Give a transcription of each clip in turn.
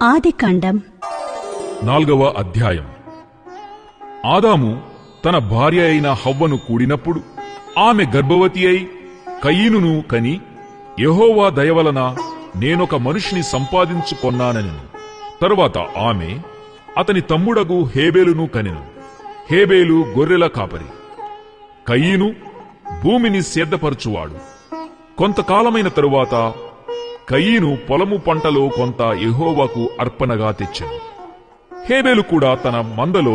ఆదికాండం 4వ అధ్యాయం. ఆదాము తన భార్య అయిన హవ్వను కూడినప్పుడు ఆమె గర్భవతి అయి కయీనును కని, యెహోవా దయవలన నేనొక మనిషిని సంపాదించుకొన్నానెను. తరువాత ఆమె అతని తమ్ముడగు హేబేలును కనెను. హేబేలు గొర్రెల కాపరి, కయీను భూమిని సేద్దపరచువాడు. కొంతకాలమైన తరువాత కయీను పొలము పంటలో కొంత యెహోవాకు అర్పణగా తెచ్చెను. హేబేలు కూడా తన మందలో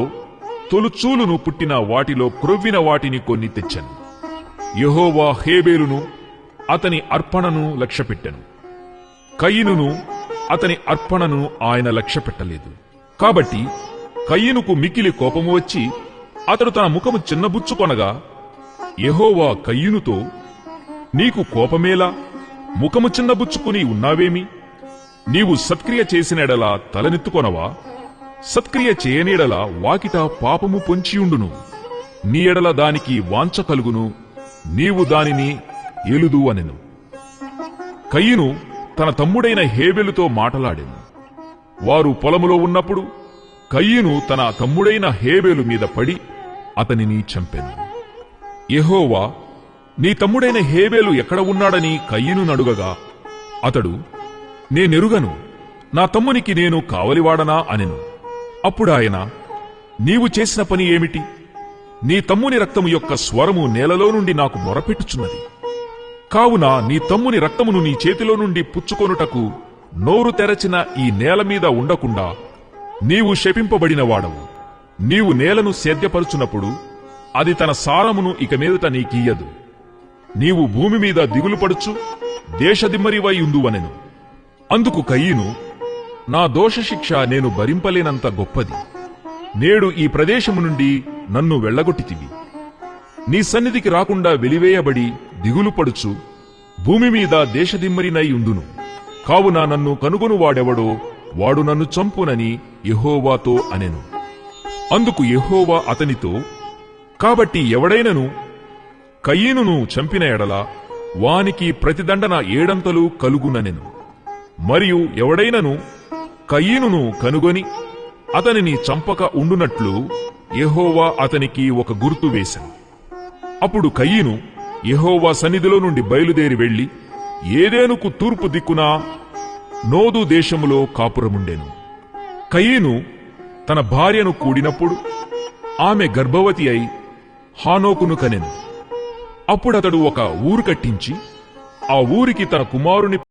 తొలుచూలును పుట్టిన వాటిలో క్రొవ్విన వాటిని కొన్ని తెచ్చెను. యెహోవా హేబేలును అతని అర్పణను లక్ష్యపెట్టెను. కయీనును అతని అర్పణను ఆయన లక్ష్యపెట్టలేదు. కాబట్టి కయీనుకు మిక్కిలి కోపము వచ్చి అతడు తన ముఖము చిన్నబుచ్చుకొనగా, యెహోవా కయీనుతో, నీకు కోపమేలా? ముఖము చిన్నబుచ్చుకుని ఉన్నావేమి? నీవు సత్క్రియ చేసినెడలా తలనెత్తుకొనవా? సత్క్రియ చేయనీడల వాకిట పాపము పొంచియుండును. నీ ఎడల దానికి వాంఛ కలుగును, నీవు దానిని ఏలుదు అనెను. కయీను తన తమ్ముడైన హేబెలుతో మాటలాడెను. వారు పొలములో ఉన్నప్పుడు కయీను తన తమ్ముడైన హేబెలు మీద పడి అతనిని చంపెను. యెహోవా, నీ తమ్ముడైన హేబేలు ఎక్కడ ఉన్నాడని కయీను నడుగగా, అతడు, నేనెరుగను, నా తమ్మునికి నేను కావలివాడనా అనెను. అప్పుడాయన, నీవు చేసిన పని ఏమిటి? నీ తమ్ముని రక్తము యొక్క స్వరము నేలలో నుండి నాకు మొరపెట్టుచున్నది. కావున నీ తమ్ముని రక్తమును నీ చేతిలో నుండి పుచ్చుకొనుటకు నోరు తెరచిన ఈ నేల మీద ఉండకుండా నీవు శపింపబడిన వాడవు. నీవు నేలను సేద్యపరుచున్నప్పుడు అది తన సారమును ఇక మీదట నీకియ్యదు. నీవు భూమి మీద దిగులుపడుచు దేశదిమ్మరివై ఉందువనెను. అందుకు కయీను, నా దోషశిక్ష నేను భరింపలేనంత గొప్పది. నేడు ఈ ప్రదేశము నుండి నన్ను వెళ్లగొట్టితివి. నీ సన్నిధికి రాకుండా వెలివేయబడి దిగులుపడుచు భూమి మీద దేశదిమ్మరినై ఉందును. కావున నన్ను కనుగొనువాడెవడో వాడు నన్ను చంపునని యెహోవాతో అనెను. అందుకు యెహోవా అతనితో, కాబట్టి ఎవడైనను కయీనును చంపిన ఎడల వానికి ప్రతిదండన 7 కలుగుననెను. మరియు ఎవడైనను కయీనును కనుగొని అతనిని చంపక ఉండునట్లు యెహోవా అతనికి ఒక గుర్తు వేశాను. అప్పుడు కయీను యెహోవా సన్నిధిలో నుండి బయలుదేరి వెళ్లి ఏదెనుకు తూర్పు దిక్కున నోదు దేశములో కాపురముండెను. కయీను తన భార్యను కూడినప్పుడు ఆమె గర్భవతి అయి హానోకును కనెను. అప్పుడతడు ఒక ఊరు కట్టించి ఆ ఊరికి తన కుమారుని